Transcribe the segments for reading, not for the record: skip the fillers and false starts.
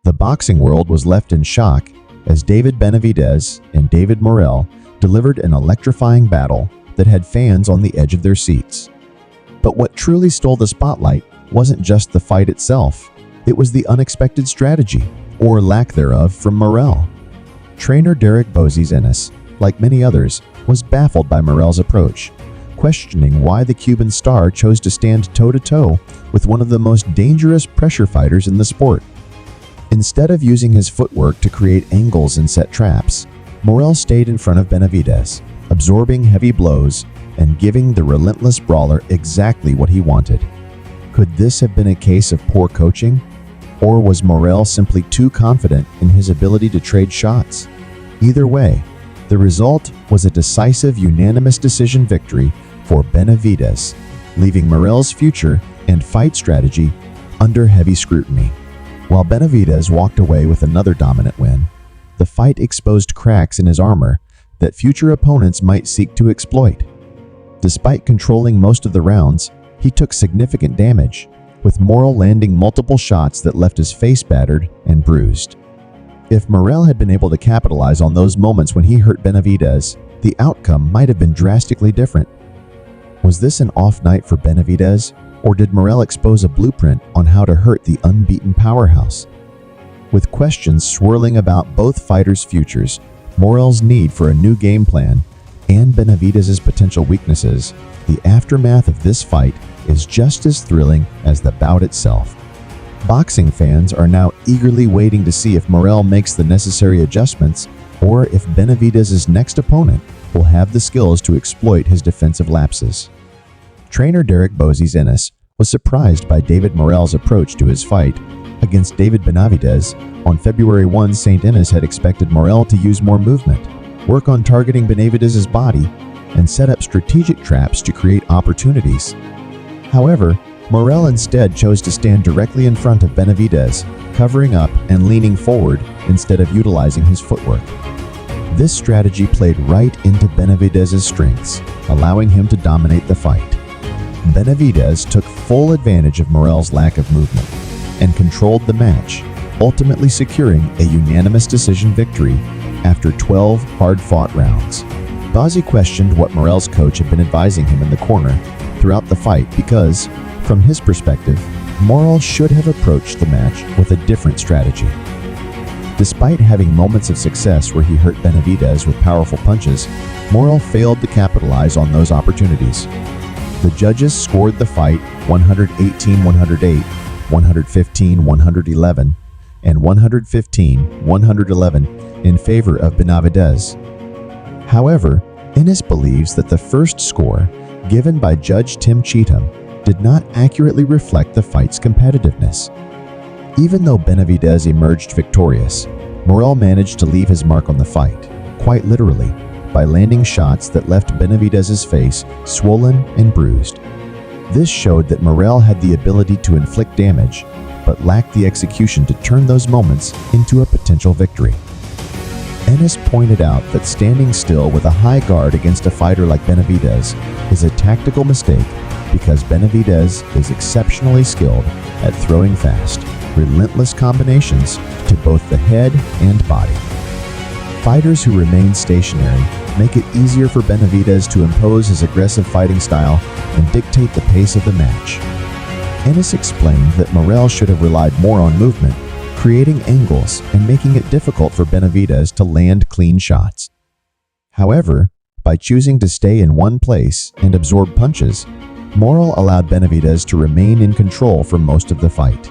The boxing world was left in shock as David Benavidez and David Morrell delivered an electrifying battle that had fans on the edge of their seats. But what truly stole the spotlight wasn't just the fight itself, it was the unexpected strategy, or lack thereof, from Morrell. Trainer Bozy Ennis, like many others, was baffled by Morrell's approach, questioning why the Cuban star chose to stand toe-to-toe with one of the most dangerous pressure fighters in the sport. Instead of using his footwork to create angles and set traps, Morrell stayed in front of Benavidez, absorbing heavy blows and giving the relentless brawler exactly what he wanted. Could this have been a case of poor coaching? Or was Morrell simply too confident in his ability to trade shots? Either way, the result was a decisive unanimous decision victory for Benavidez, leaving Morrell's future and fight strategy under heavy scrutiny. While Benavidez walked away with another dominant win, the fight exposed cracks in his armor that future opponents might seek to exploit. Despite controlling most of the rounds, he took significant damage, with Morrell landing multiple shots that left his face battered and bruised. If Morrell had been able to capitalize on those moments when he hurt Benavidez, the outcome might have been drastically different. Was this an off night for Benavidez, or did Morrell expose a blueprint on how to hurt the unbeaten powerhouse? With questions swirling about both fighters' futures, Morrell's need for a new game plan, and Benavidez's potential weaknesses, the aftermath of this fight is just as thrilling as the bout itself. Boxing fans are now eagerly waiting to see if Morrell makes the necessary adjustments or if Benavidez's next opponent will have the skills to exploit his defensive lapses. Trainer Bozy Ennis was surprised by David Morrell's approach to his fight against David Benavidez. On February 1, St. Ennis had expected Morrell to use more movement, work on targeting Benavidez's body, and set up strategic traps to create opportunities. However, Morrell instead chose to stand directly in front of Benavidez, covering up and leaning forward instead of utilizing his footwork. This strategy played right into Benavidez's strengths, allowing him to dominate the fight. Benavidez took full advantage of Morrell's lack of movement and controlled the match, ultimately securing a unanimous decision victory after 12 hard-fought rounds. Bozy questioned what Morrell's coach had been advising him in the corner throughout the fight because, from his perspective, Morrell should have approached the match with a different strategy. Despite having moments of success where he hurt Benavidez with powerful punches, Morrell failed to capitalize on those opportunities. The judges scored the fight 118-108, 115-111, and 115-111 in favor of Benavidez. However, Ennis believes that the first score, given by Judge Tim Cheatham, did not accurately reflect the fight's competitiveness. Even though Benavidez emerged victorious, Morrell managed to leave his mark on the fight, quite literally, by landing shots that left Benavidez's face swollen and bruised. This showed that Morrell had the ability to inflict damage, but lacked the execution to turn those moments into a potential victory. Ennis pointed out that standing still with a high guard against a fighter like Benavidez is a tactical mistake because Benavidez is exceptionally skilled at throwing fast, relentless combinations to both the head and body. Fighters who remain stationary make it easier for Benavidez to impose his aggressive fighting style and dictate the pace of the match. Ennis explained that Morrell should have relied more on movement, creating angles and making it difficult for Benavidez to land clean shots. However, by choosing to stay in one place and absorb punches, Morrell allowed Benavidez to remain in control for most of the fight.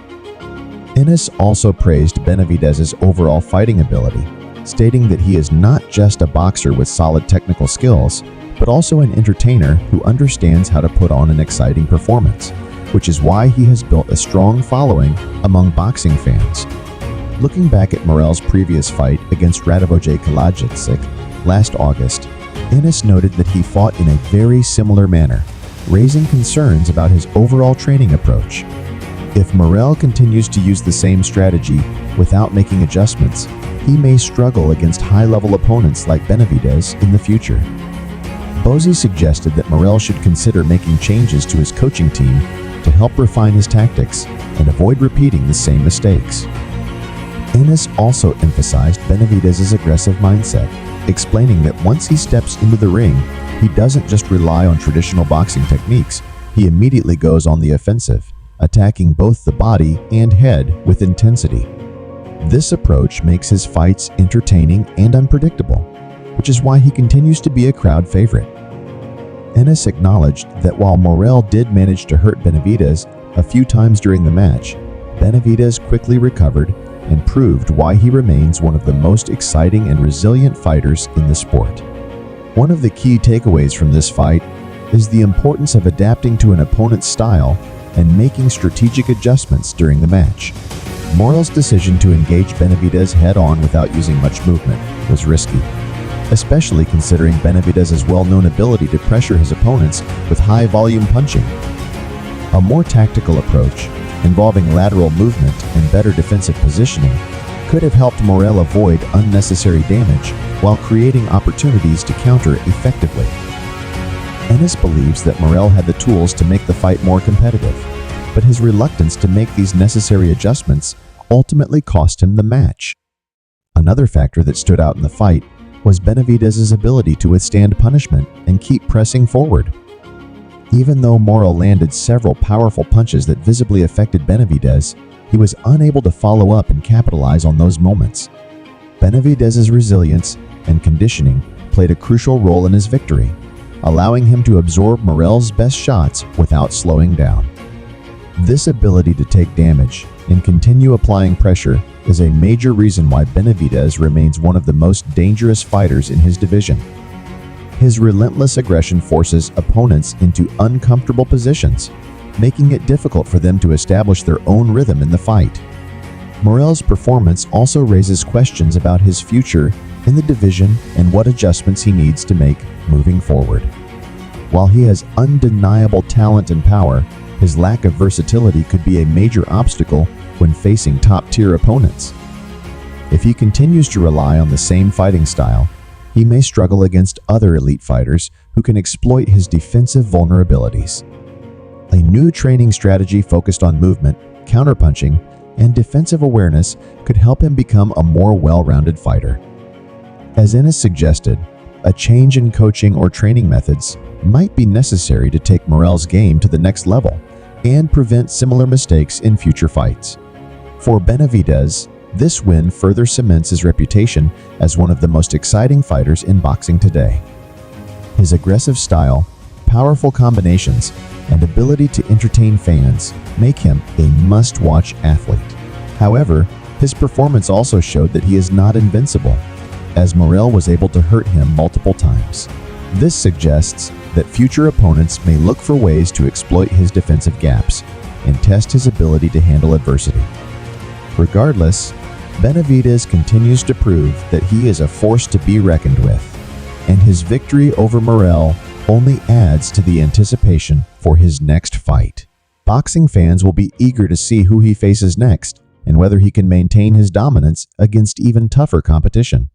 Ennis also praised Benavidez's overall fighting ability, stating that he is not just a boxer with solid technical skills, but also an entertainer who understands how to put on an exciting performance, which is why he has built a strong following among boxing fans. Looking back at Morrell's previous fight against Radovoj Kalajdzic last August, Ennis noted that he fought in a very similar manner, raising concerns about his overall training approach. If Morrell continues to use the same strategy without making adjustments, he may struggle against high-level opponents like Benavidez in the future. Bozy suggested that Morrell should consider making changes to his coaching team to help refine his tactics and avoid repeating the same mistakes. Ennis also emphasized Benavidez's aggressive mindset, explaining that once he steps into the ring, he doesn't just rely on traditional boxing techniques, he immediately goes on the offensive, attacking both the body and head with intensity. This approach makes his fights entertaining and unpredictable, which is why he continues to be a crowd favorite. Ennis acknowledged that while Morrell did manage to hurt Benavidez a few times during the match, Benavidez quickly recovered and proved why he remains one of the most exciting and resilient fighters in the sport. One of the key takeaways from this fight is the importance of adapting to an opponent's style and making strategic adjustments during the match. Morrell's decision to engage Benavidez head-on without using much movement was risky, especially considering Benavidez's well-known ability to pressure his opponents with high-volume punching. A more tactical approach, involving lateral movement and better defensive positioning, could have helped Morrell avoid unnecessary damage while creating opportunities to counter effectively. Ennis believes that Morrell had the tools to make the fight more competitive, but his reluctance to make these necessary adjustments ultimately cost him the match. Another factor that stood out in the fight was Benavidez's ability to withstand punishment and keep pressing forward. Even though Morrell landed several powerful punches that visibly affected Benavidez, he was unable to follow up and capitalize on those moments. Benavidez's resilience and conditioning played a crucial role in his victory, allowing him to absorb Morrell's best shots without slowing down. This ability to take damage and continue applying pressure is a major reason why Benavidez remains one of the most dangerous fighters in his division. His relentless aggression forces opponents into uncomfortable positions, making it difficult for them to establish their own rhythm in the fight. Morrell's performance also raises questions about his future in the division and what adjustments he needs to make moving forward. While he has undeniable talent and power, his lack of versatility could be a major obstacle when facing top-tier opponents. If he continues to rely on the same fighting style, he may struggle against other elite fighters who can exploit his defensive vulnerabilities. A new training strategy focused on movement, counterpunching, and defensive awareness could help him become a more well-rounded fighter. As Ennis suggested, a change in coaching or training methods might be necessary to take Morrell's game to the next level and prevent similar mistakes in future fights. For Benavidez, this win further cements his reputation as one of the most exciting fighters in boxing today. His aggressive style, powerful combinations, and ability to entertain fans make him a must-watch athlete. However, his performance also showed that he is not invincible, as Morrell was able to hurt him multiple times. This suggests that future opponents may look for ways to exploit his defensive gaps and test his ability to handle adversity. Regardless, Benavidez continues to prove that he is a force to be reckoned with, and his victory over Morrell only adds to the anticipation for his next fight. Boxing fans will be eager to see who he faces next and whether he can maintain his dominance against even tougher competition.